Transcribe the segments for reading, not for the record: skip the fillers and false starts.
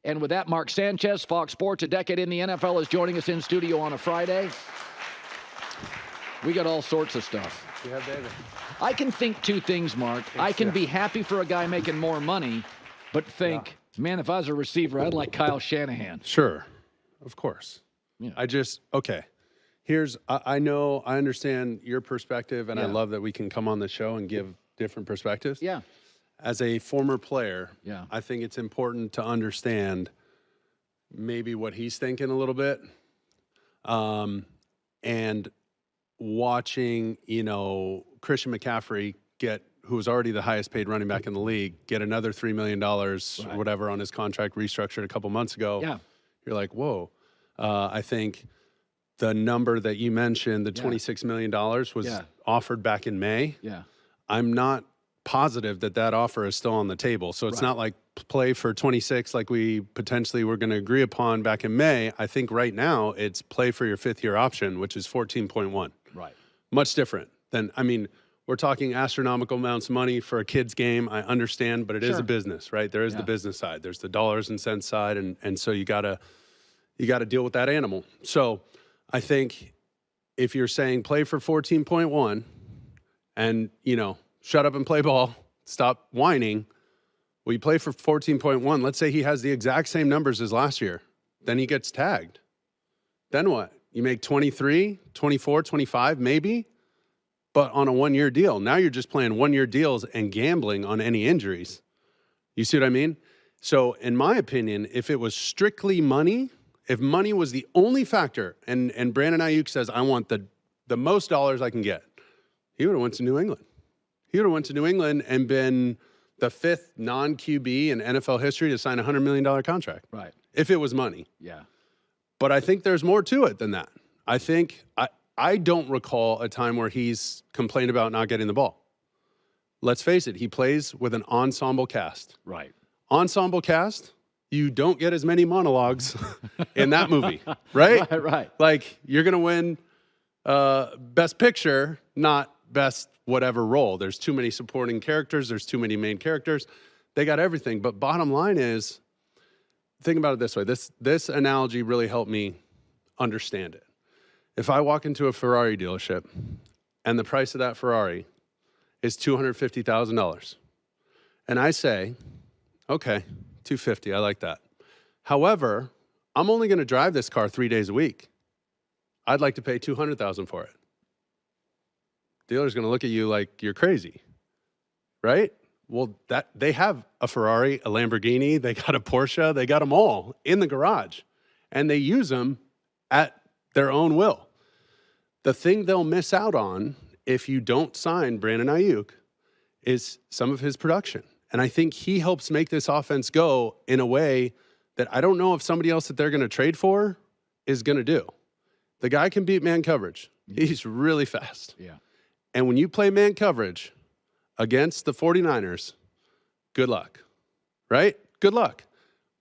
And with that, Mark Sanchez, Fox Sports, a decade in the NFL, is joining us in studio on a Friday. We got all sorts of stuff. You have David. I can think two things, Mark. I can be happy for a guy making more money, but think, man, if I was a receiver, I'd like Kyle Shanahan. Sure. Of course. Yeah. Okay. I understand your perspective, and I love that we can come on the show and give different perspectives. Yeah. As a former player, I think it's important to understand maybe what he's thinking a little bit. And watching, Christian McCaffrey who was already the highest paid running back in the league, get another $3 million or whatever on his contract restructured a couple months ago. Yeah. You're like, whoa. I think the number that you mentioned, the $26 million, was offered back in May. Yeah. I'm not positive that offer is still on the table. So it's not like play for 26 like we potentially were going to agree upon back in May. I think right now it's play for your fifth-year option, which is 14.1. Right. Much different than, we're talking astronomical amounts of money for a kid's game. I understand, but it is a business, right? There is the business side. There's the dollars and cents side. And so you gotta deal with that animal. So I think if you're saying play for 14.1 and, shut up and play ball, stop whining. Well, you play for 14.1. Let's say he has the exact same numbers as last year. Then he gets tagged. Then what? You make 23, 24, 25, maybe, but on a one-year deal. Now you're just playing one-year deals and gambling on any injuries. You see what I mean? So in my opinion, if it was strictly money, if money was the only factor, and Brandon Aiyuk says, I want the most dollars I can get, he would have went to New England. He would have went to New England and been the fifth non-QB in NFL history to sign a $100 million contract. Right. If it was money. Yeah. But I think there's more to it than that. I think I don't recall a time where he's complained about not getting the ball. Let's face it, he plays with an ensemble cast. Right. Ensemble cast, you don't get as many monologues in that movie, right? Right. Like, you're going to win Best Picture, not Best whatever role. There's too many supporting characters. There's too many main characters. They got everything. But bottom line is, think about it this way. This analogy really helped me understand it. If I walk into a Ferrari dealership and the price of that Ferrari is $250,000, and I say, okay, $250,000, I like that. However, I'm only going to drive this car 3 days a week. I'd like to pay $200,000 for it. Dealer's going to look at you like you're crazy, right? Well, they have a Ferrari, a Lamborghini, they got a Porsche, they got them all in the garage, and they use them at their own will. The thing they'll miss out on if you don't sign Brandon Aiyuk is some of his production. And I think he helps make this offense go in a way that I don't know if somebody else that they're going to trade for is going to do. The guy can beat man coverage. He's really fast. Yeah. And when you play man coverage against the 49ers, good luck, right? Good luck.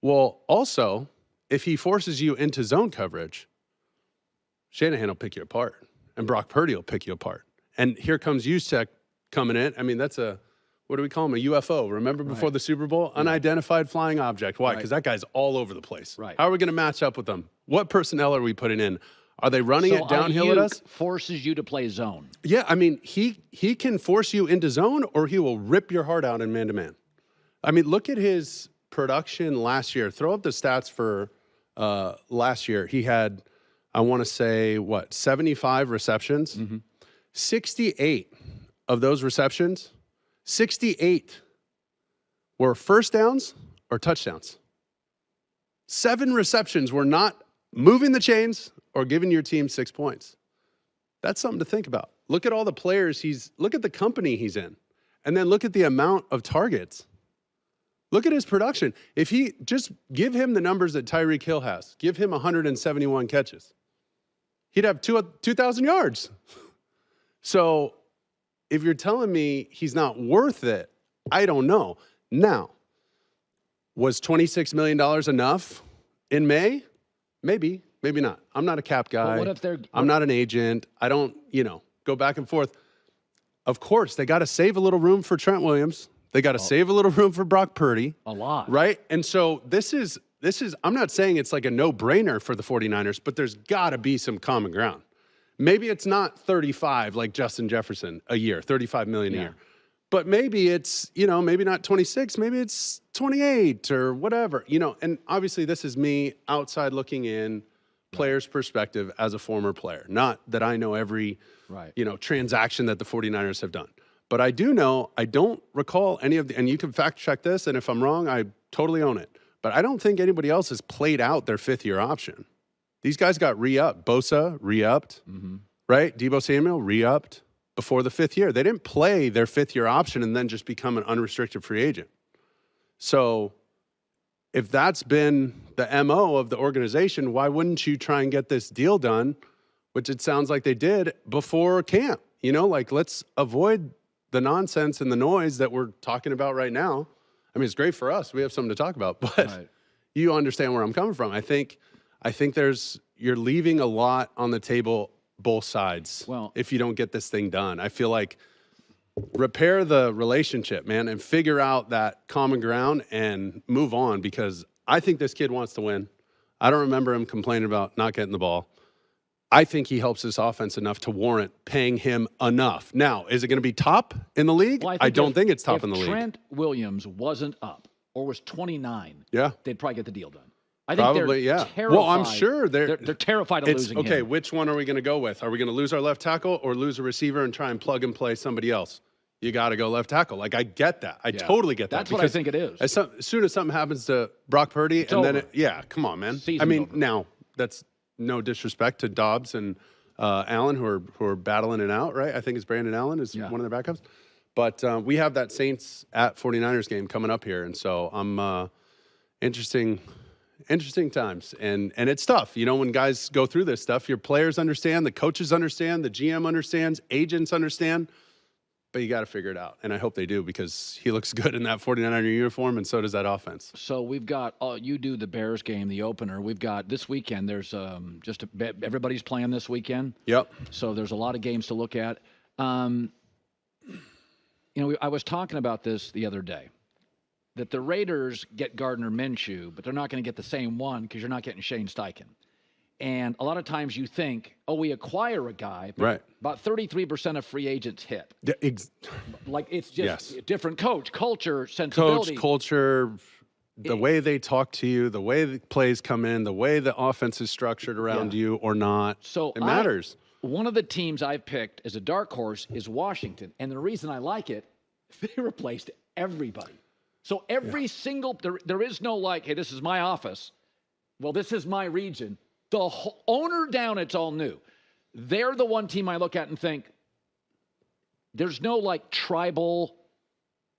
Well, also, if he forces you into zone coverage, Shanahan will pick you apart, and Brock Purdy will pick you apart. And here comes Juszczyk coming in. That's what do we call him? A UFO. Remember before the Super Bowl? Unidentified flying object. Why? Because that guy's all over the place. Right. How are we going to match up with them? What personnel are we putting in? Are they running it downhill at us? Forces you to play zone. Yeah, he can force you into zone, or he will rip your heart out in man-to-man. Look at his production last year. Throw up the stats for last year. He had, I want to say, 75 receptions? Mm-hmm. 68 of those receptions, 68 were first downs or touchdowns. 7 receptions were not moving the chains or giving your team 6 points. That's something to think about. Look at all the players look at the company he's in, and then look at the amount of targets. Look at his production. If he just give him the numbers that Tyreek Hill has, give him 171 catches, he'd have 2,000 yards. So if you're telling me he's not worth it, I don't know. Now, was $26 million enough in May? Maybe, maybe not. I'm not a cap guy. But what if I'm not an agent. I don't, go back and forth. Of course, they got to save a little room for Trent Williams. They got to save a little room for Brock Purdy. A lot. Right? And so this is I'm not saying it's like a no-brainer for the 49ers, but there's got to be some common ground. Maybe it's not 35 like Justin Jefferson a year, 35 million a year. But maybe it's, maybe not 26, maybe it's 28 or whatever, and obviously this is me outside looking in, player's perspective as a former player. Not that I know every, transaction that the 49ers have done. But I do know, I don't recall any of and you can fact check this, and if I'm wrong, I totally own it. But I don't think anybody else has played out their fifth-year option. These guys got re-upped. Bosa, re-upped, right? Deebo Samuel, re-upped before the fifth year. They didn't play their fifth-year option and then just become an unrestricted free agent. So if that's been the MO of the organization, why wouldn't you try and get this deal done, which it sounds like they did, before camp? Let's avoid the nonsense and the noise that we're talking about right now. I mean, it's great for us. We have something to talk about, but you understand where I'm coming from. I think you're leaving a lot on the table, both sides. Well, if you don't get this thing done, I feel like repair the relationship, man, and figure out that common ground and move on, because I think this kid wants to win. I don't remember him complaining about not getting the ball. I think he helps this offense enough to warrant paying him enough. Now, is it going to be top in the league? Well, I don't think it's top in the league. If Trent Williams wasn't up or was 29, they'd probably get the deal done. I think probably, they're terrified. Well, I'm sure they're terrified of losing him. Okay, which one are we going to go with? Are we going to lose our left tackle or lose a receiver and try and plug and play somebody else? You got to go left tackle. I get that. I totally get that. That's what I think it is. As soon as something happens to Brock Purdy, come on, man. Now that's no disrespect to Dobbs and Allen, who are battling it out, right? I think it's Brandon Allen is one of their backups. But we have that Saints at 49ers game coming up here, and so I'm interesting times, and it's tough. When guys go through this stuff, your players understand, the coaches understand, the GM understands, agents understand. But you got to figure it out, and I hope they do, because he looks good in that 49er uniform, and so does that offense. So we've got you do the Bears game, the opener. We've got this weekend. There's everybody's playing this weekend. Yep. So there's a lot of games to look at. I was talking about this the other day, that the Raiders get Gardner Minshew, but they're not going to get the same one because you're not getting Shane Steichen. And a lot of times you think, we acquire a guy, but right. About 33% of free agents hit. It's just a different coach, culture, sensibility. Culture, the way they talk to you, the way the plays come in, the way the offense is structured around you or not. So it matters. One of the teams I've picked as a dark horse is Washington. And the reason I like it, they replaced everybody. So every single, there is no hey, this is my office. Well, this is my region. The whole, owner down, it's all new. They're the one team I look at and think, there's no tribal,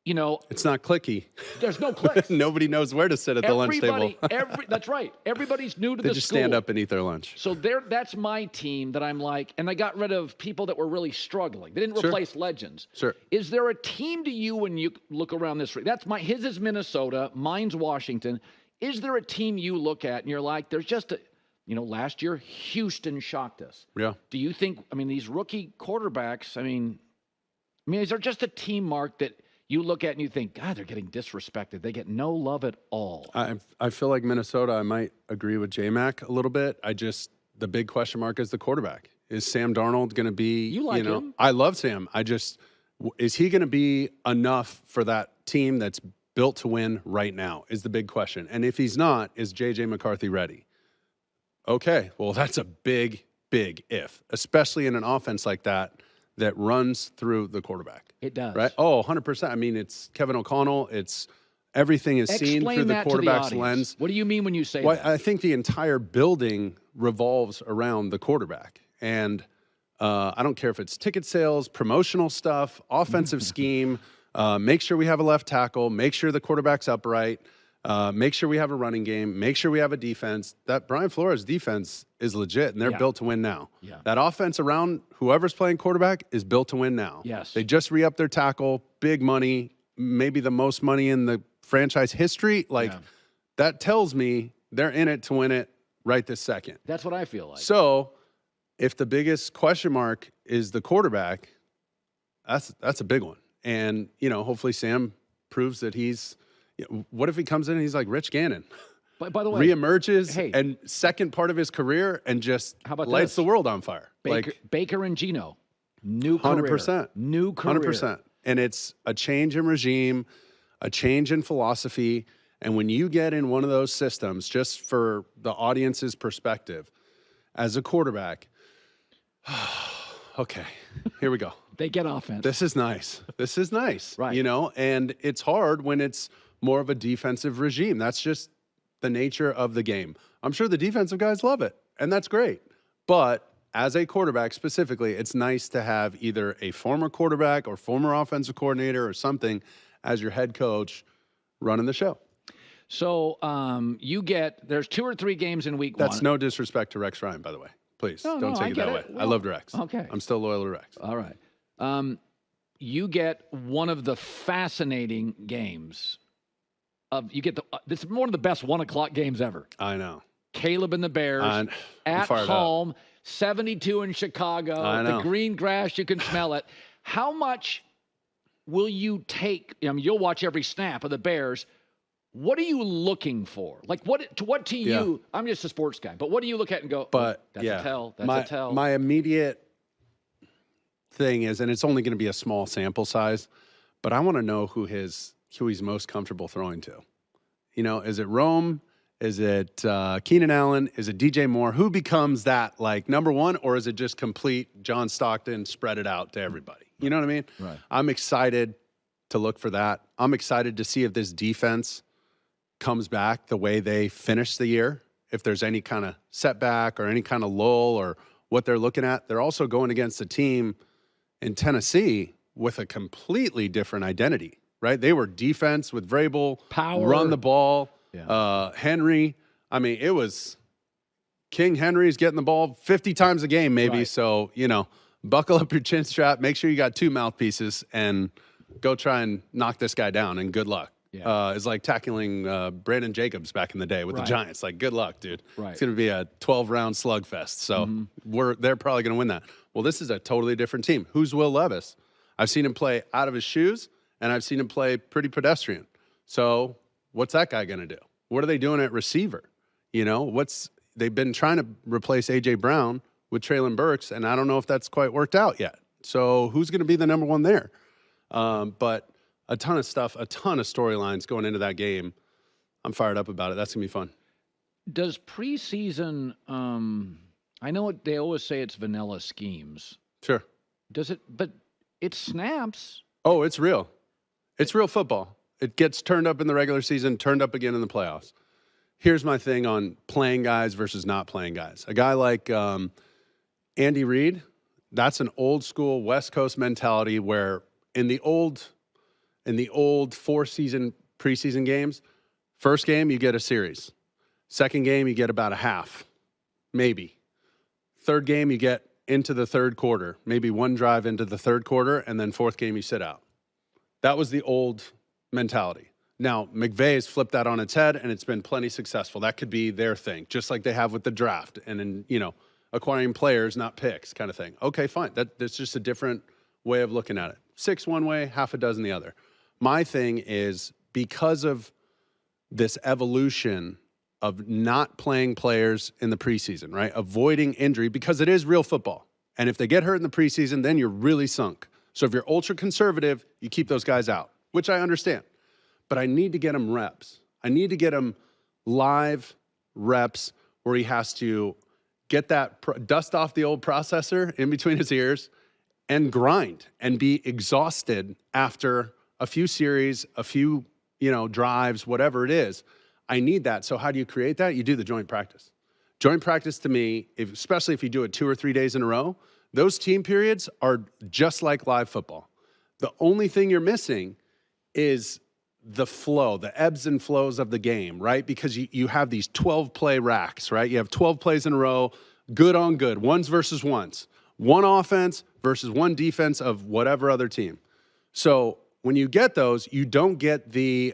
It's not clicky. There's no clicks. Nobody knows where to sit at the lunch table. That's right. Everybody's new to they the just school. Stand up and eat their lunch. So that's my team that I'm and they got rid of people that were really struggling. They didn't replace legends. Sure. Is there a team to you when you look around this? His is Minnesota. Mine's Washington. Is there a team you look at and you're like, there's just a... last year, Houston shocked us. Yeah. Do you think, these rookie quarterbacks, is there just a team, Mark, that you look at and you think, God, they're getting disrespected. They get no love at all. I feel like Minnesota, I might agree with J-Mac a little bit. The big question mark is the quarterback. Is Sam Darnold going to be, you like him? I love Sam. Is he going to be enough for that team that's built to win right now is the big question. And if he's not, is J.J. McCarthy ready? Okay, well, that's a big, big if, especially in an offense like that runs through the quarterback. It does. Right? Oh, 100%. It's Kevin O'Connell. Everything is seen through the quarterback's lens. What do you mean when you say that? I think the entire building revolves around the quarterback. And I don't care if it's ticket sales, promotional stuff, offensive scheme, make sure we have a left tackle, make sure the quarterback's upright. Make sure we have a running game. Make sure we have a defense. That Brian Flores defense is legit, and they're built to win now. Yeah. That offense around whoever's playing quarterback is built to win now. Yes. They just re-upped their tackle, big money, maybe the most money in the franchise history. That tells me they're in it to win it right this second. That's what I feel like. So if the biggest question mark is the quarterback, that's a big one. And, hopefully Sam proves that he's – what if he comes in and he's like Rich Gannon? By the way, reemerges and second part of his career and just lights the world on fire. Baker and Geno, new career. 100%. New career. 100%. And it's a change in regime, a change in philosophy. And when you get in one of those systems, just for the audience's perspective, as a quarterback, okay, here we go. They get offense. This is nice. This is nice. Right. You know, and it's hard when it's more of a defensive regime. That's just the nature of the game. I'm sure the defensive guys love it, and that's great. But as a quarterback specifically, it's nice to have either a former quarterback or former offensive coordinator or something as your head coach running the show. So there's 2 or 3 games in week 1. That's no disrespect to Rex Ryan, by the way. Please, don't take it that way. Well, I loved Rex. Okay. I'm still loyal to Rex. All right. You get one of the fascinating games. This is one of the best 1:00 games ever. I know. Caleb and the Bears at home, 72 in Chicago. I know. The green grass, you can smell it. How much will you take? I mean, you'll watch every snap of the Bears. What are you looking for? Like, what to you? I'm just a sports guy, but what do you look at and go, that's a tell, that's a tell? My immediate thing is, and it's only going to be a small sample size, but I want to know who he's most comfortable throwing to. You know, is it Rome? Is it Keenan Allen? Is it DJ Moore? Who becomes that, like, number one, or is it just complete John Stockton, spread it out to everybody? You know what I mean? Right. I'm excited to look for that. I'm excited to see if this defense comes back the way they finished the year, if there's any kind of setback or any kind of lull or what they're looking at. They're also going against a team in Tennessee with a completely different identity, right? They were defense with Vrabel, power, run the ball, Henry. I mean, it was King Henry's getting the ball 50 times a game maybe. Right. So, you know, buckle up your chin strap, make sure you got 2 mouthpieces, and go try and knock this guy down, and good luck. Yeah. It's like tackling Brandon Jacobs back in the day with the Giants. Like, good luck, dude. Right. It's going to be a 12-round slugfest. So they're probably going to win that. Well, this is a totally different team. Who's Will Levis? I've seen him play out of his shoes, and I've seen him play pretty pedestrian. So what's that guy going to do? What are they doing at receiver? You know, they've been trying to replace A.J. Brown with Treylon Burks, and I don't know if that's quite worked out yet. So who's going to be the number one there? But a ton of stuff, a ton of storylines going into that game. I'm fired up about it. That's going to be fun. Does preseason, I know they always say it's vanilla schemes. Sure. Does it, but it snaps. Oh, it's real. It's real football. It gets turned up in the regular season, turned up again in the playoffs. Here's my thing on playing guys versus not playing guys. A guy like Andy Reid, that's an old school West Coast mentality where in the old 4-season preseason games, first game, you get a series. Second game, you get about a half, maybe. Third game, you get into the third quarter, maybe one drive into the third quarter, and then fourth game, you sit out. That was the old mentality. Now, McVay's flipped that on its head, and it's been plenty successful. That could be their thing, just like they have with the draft and in, acquiring players, not picks kind of thing. Okay, fine. That's just a different way of looking at it. 6 one way, half a dozen the other. My thing is, because of this evolution of not playing players in the preseason, right? Avoiding injury, because it is real football. And if they get hurt in the preseason, then you're really sunk. So if you're ultra conservative, you keep those guys out, which I understand. But I need to get him reps. I need to get him live reps where he has to get that, dust off the old processor in between his ears and grind and be exhausted after a few series, a few, drives, whatever it is. I need that. So how do you create that? You do the joint practice. Joint practice to me, especially if you do it 2 or 3 days in a row, those team periods are just like live football. The only thing you're missing is the flow, the ebbs and flows of the game, right? Because you have these 12-play racks, right? You have 12 plays in a row, good on good, ones versus ones. One offense versus one defense of whatever other team. So when you get those, you don't get the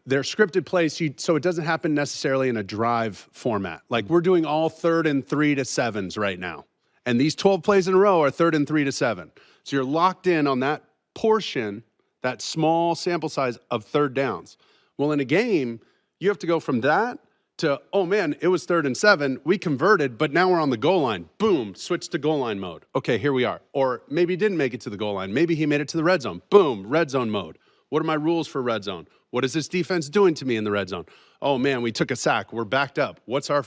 they're scripted plays, so it doesn't happen necessarily in a drive format. Like we're doing all 3rd and 3 to 7s right now. And these 12 plays in a row are 3rd and 3 to 7. So you're locked in on that portion, that small sample size of third downs. Well, in a game, you have to go from that to, oh man, it was 3rd and 7. We converted, but now we're on the goal line. Boom, switch to goal line mode. Okay, here we are. Or maybe he didn't make it to the goal line. Maybe he made it to the red zone. Boom, red zone mode. What are my rules for red zone? What is this defense doing to me in the red zone? Oh man, we took a sack. We're backed up. What's our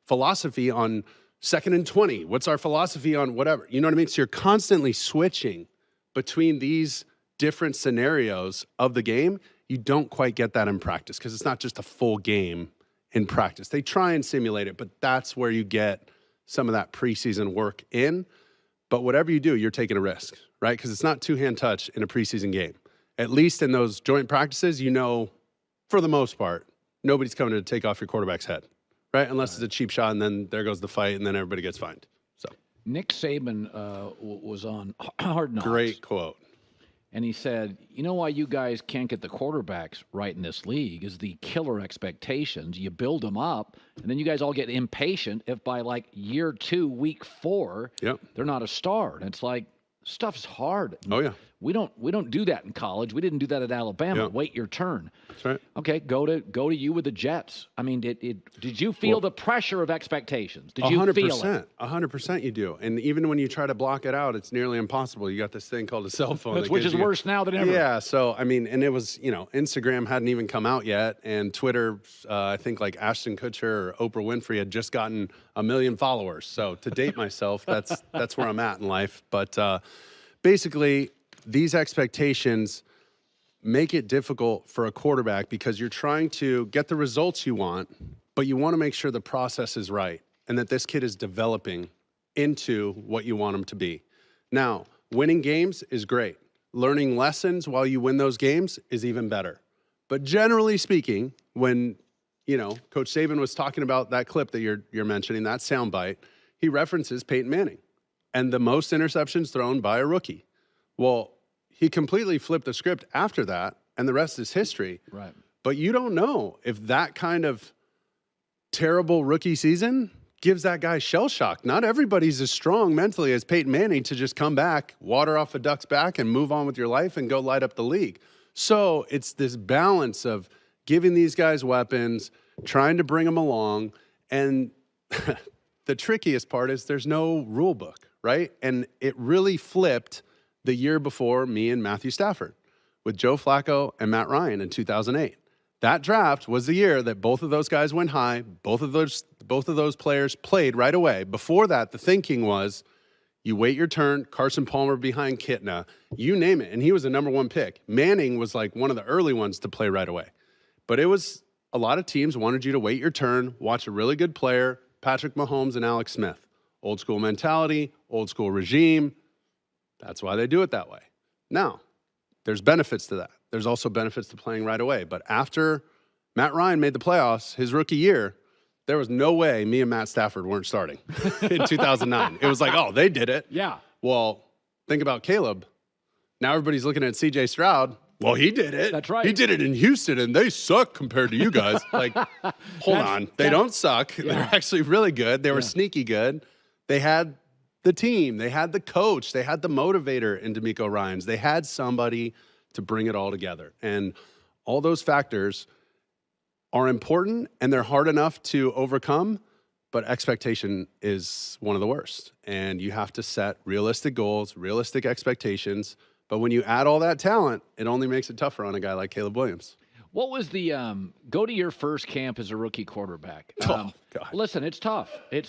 philosophy on 2nd and 20? What's our philosophy on whatever? You know what I mean? So you're constantly switching between these different scenarios of the game. You don't quite get that in practice because it's not just a full game in practice. They try and simulate it, but that's where you get some of that preseason work in. But whatever you do, you're taking a risk, right? Because it's not two-hand touch in a preseason game. At least in those joint practices, you know, for the most part, nobody's coming to take off your quarterback's head, right? Unless it's a cheap shot, and then there goes the fight, and then everybody gets fined. So Nick Saban was on Hard Knocks. Great quote. And he said, you know why you guys can't get the quarterbacks right in this league is the killer expectations. You build them up, and then you guys all get impatient if by like year 2, week 4, they're not a star. And it's like, stuff's hard. Oh, yeah. We don't do that in college. We didn't do that at Alabama. Wait your turn. That's right. Okay, go to you with the Jets. I mean, did you feel the pressure of expectations? Did you 100%, feel it? 100% you do. And even when you try to block it out, it's nearly impossible. You got this thing called a cell phone. Which is worse now than ever. Yeah, so, I mean, and it was, Instagram hadn't even come out yet. And Twitter, I think like Ashton Kutcher or Oprah Winfrey had just gotten 1 million followers. So to date myself, that's where I'm at in life. But basically, these expectations make it difficult for a quarterback because you're trying to get the results you want, but you want to make sure the process is right and that this kid is developing into what you want him to be. Now, winning games is great. Learning lessons while you win those games is even better. But generally speaking, when, Coach Saban was talking about that clip that you're mentioning, that soundbite, he references Peyton Manning and the most interceptions thrown by a rookie. Well, he completely flipped the script after that, and the rest is history. Right. But you don't know if that kind of terrible rookie season gives that guy shell shock. Not everybody's as strong mentally as Peyton Manning to just come back, water off a duck's back, and move on with your life and go light up the league. So it's this balance of giving these guys weapons, trying to bring them along, and the trickiest part is there's no rule book, right? And it really flipped the year before me and Matthew Stafford with Joe Flacco and Matt Ryan in 2008. That draft was the year that both of those guys went high. Both of those players played right away. Before that, the thinking was you wait your turn, Carson Palmer behind Kitna, you name it. And he was the number 1 pick. Manning was like one of the early ones to play right away. But it was a lot of teams wanted you to wait your turn, watch a really good player, Patrick Mahomes and Alex Smith. Old school mentality, old school regime. That's why they do it that way. Now, there's benefits to that. There's also benefits to playing right away. But after Matt Ryan made the playoffs his rookie year, there was no way me and Matt Stafford weren't starting in 2009. It was like, oh, they did it. Yeah. Well, think about Caleb. Now everybody's looking at C.J. Stroud. Well, he did it. That's right. He did it in Houston, and they suck compared to you guys. Like, hold on. They don't suck. Yeah. They're actually really good. They were sneaky good. They had the team, they had the coach, they had the motivator in DeMeco Ryans. They had somebody to bring it all together. And all those factors are important and they're hard enough to overcome, but expectation is one of the worst. And you have to set realistic goals, realistic expectations. But when you add all that talent, it only makes it tougher on a guy like Caleb Williams. What was the go to your first camp as a rookie quarterback? God. Listen, it's tough. We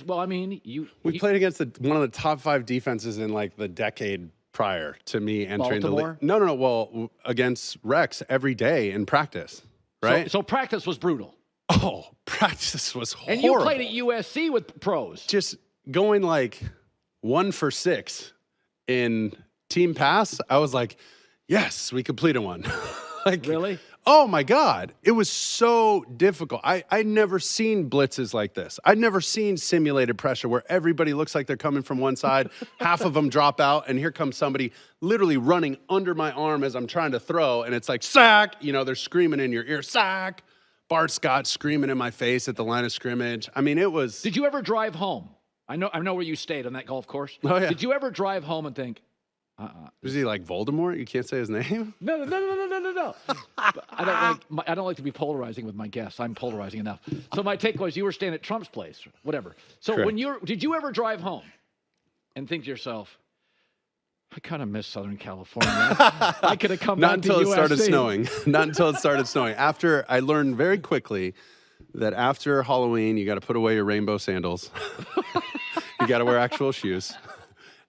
played against one of the top 5 defenses in like the decade prior to me entering Baltimore? the league. No. Well, against Rex every day in practice, right? So practice was brutal. Oh, practice was horrible. And you played at USC with pros. Just going like 1 for 6 in team pass. I was like, yes, we completed one. Like, really? Oh my God. It was so difficult. I'd never seen blitzes like this. I'd never seen simulated pressure where everybody looks like they're coming from one side, half of them drop out, and here comes somebody literally running under my arm as I'm trying to throw, and it's like, sack! They're screaming in your ear, sack! Bart Scott screaming in my face at the line of scrimmage. I mean, it was... Did you ever drive home? I know where you stayed on that golf course. Oh, yeah. Did you ever drive home and think, Was he like Voldemort? You can't say his name? No. I don't like to be polarizing with my guests. I'm polarizing enough. So my take was you were staying at Trump's place, whatever. So Correct. did you ever drive home and think to yourself, I kind of miss Southern California. I could have come Not back to until it started USC. snowing. Not until it started snowing. After I learned very quickly that after Halloween, you got to put away your rainbow sandals. You got to wear actual shoes.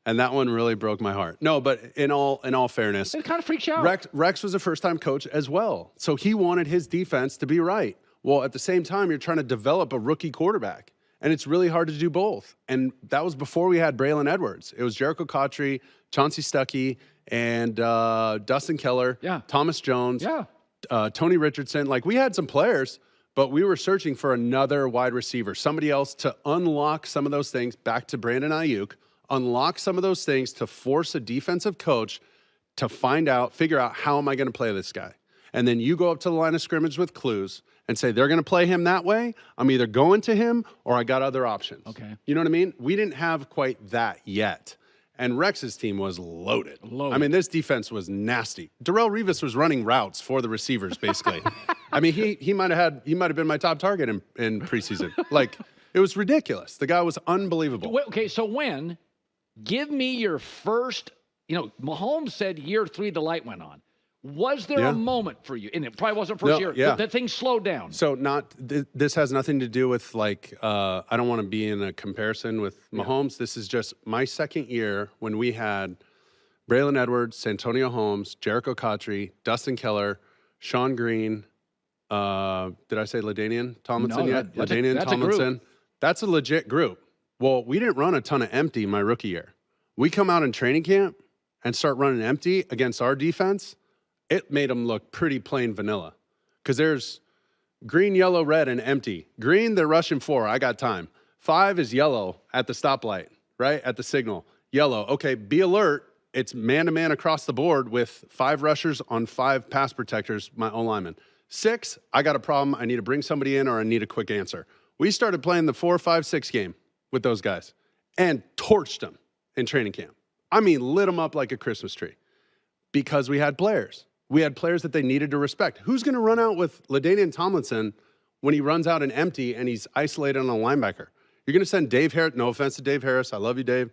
And that one really broke my heart. No, but in all fairness, It kind of freaks you out. Rex was a first-time coach as well. So he wanted his defense to be right. Well, at the same time, you're trying to develop a rookie quarterback. And it's really hard to do both. And that was before we had Braylon Edwards. It was Jericho Cotchery, Chauncey Stuckey, and Dustin Keller, Thomas Jones, Tony Richardson. Like, we had some players, but we were searching for another wide receiver, somebody else to unlock some of those things, back to Brandon Aiyuk, unlock some of those things to force a defensive coach to figure out how am I going to play this guy. And then you go up to the line of scrimmage with clues and say, they're going to play him that way. I'm either going to him or I got other options. Okay. You know what I mean? We didn't have quite that yet. And Rex's team was loaded. I mean, this defense was nasty. Darrelle Revis was running routes for the receivers, basically. I mean, he might have been my top target in preseason. Like, it was ridiculous. The guy was unbelievable. Okay, so give me your first, Mahomes said year 3 the light went on. Was there a moment for you? And it probably wasn't first year. Yeah. That thing slowed down. So this has nothing to do with I don't want to be in a comparison with Mahomes. This is just my second year when we had Braylon Edwards, Santonio Holmes, Jericho Cotchery, Dustin Keller, Sean Green. Did I say LaDainian Tomlinson yet? LaDainian Tomlinson. That's a legit group. Well, we didn't run a ton of empty my rookie year. We come out in training camp and start running empty against our defense. It made them look pretty plain vanilla because there's green, yellow, red, and empty. Green, they're rushing 4. I got time. 5 is yellow at the stoplight, right? At the signal. Yellow. Okay, be alert. It's man-to-man across the board with 5 rushers on 5 pass protectors, my O-lineman. 6, I got a problem. I need to bring somebody in or I need a quick answer. We started playing the 4, 5, 6 game with those guys and torched them in training camp. I mean, lit them up like a Christmas tree because we had players. We had players that they needed to respect. Who's going to run out with LaDainian Tomlinson when he runs out an empty and he's isolated on a linebacker? You're going to send Dave Harris. No offense to Dave Harris. I love you, Dave.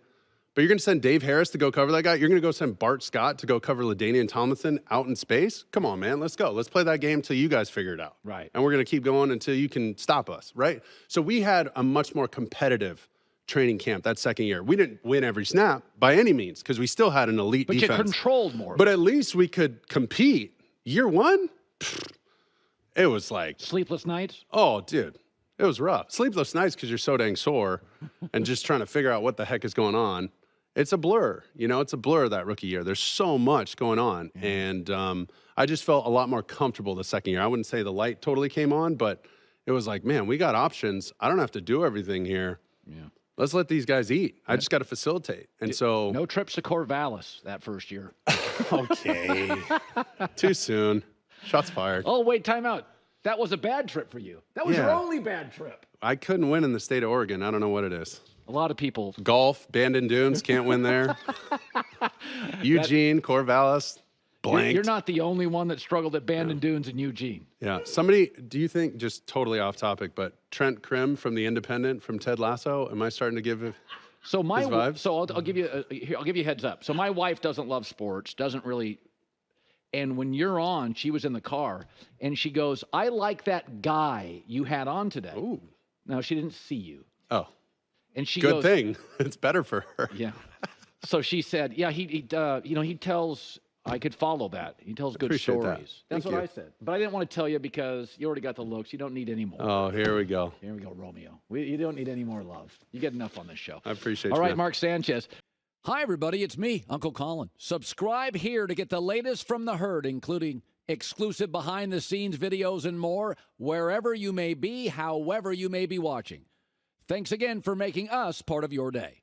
But you're going to send Dave Harris to go cover that guy? You're going to go send Bart Scott to go cover LaDainian Tomlinson out in space? Come on, man. Let's go. Let's play that game until you guys figure it out. Right. And we're going to keep going until you can stop us, right? So we had a much more competitive training camp that second year. We didn't win every snap by any means because we still had an elite defense. But you controlled more. But at least we could compete. Year 1, it was like... Sleepless nights? Oh, dude. It was rough. Sleepless nights because you're so dang sore and just trying to figure out what the heck is going on. It's a blur. It's a blur that rookie year. There's so much going on. And I just felt a lot more comfortable the second year. I wouldn't say the light totally came on, but it was like, man, we got options. I don't have to do everything here. Yeah. Let's let these guys eat. I just got to facilitate. And so... No trips to Corvallis that first year. Okay. Too soon. Shots fired. Oh, wait, time out. That was a bad trip for you. That was your only bad trip. I couldn't win in the state of Oregon. I don't know what it is. A lot of people. Golf, Bandon Dunes, can't win there. Eugene, Corvallis, blanked. You're not the only one that struggled at Bandon Dunes and Eugene. Yeah. Do you think, just totally off topic, but Trent Krim from The Independent, from Ted Lasso, am I starting to give his vibes? So I'll give you a heads up. So my wife doesn't love sports, doesn't really. And when you're on, she was in the car, and she goes, I like that guy you had on today. Ooh. Now, she didn't see you. Oh. And she Good goes, thing. It's better for her. Yeah. So she said, yeah, he tells, I could follow that. He tells good stories. That's what I said. But I didn't want to tell you because you already got the looks. You don't need any more. Oh, here we go. Here we go, Romeo. You don't need any more love. You get enough on this show. I appreciate you. All right, man. Mark Sanchez. Hi, everybody. It's me, Uncle Colin. Subscribe here to get the latest from the herd, including exclusive behind-the-scenes videos and more, wherever you may be, however you may be watching. Thanks again for making us part of your day.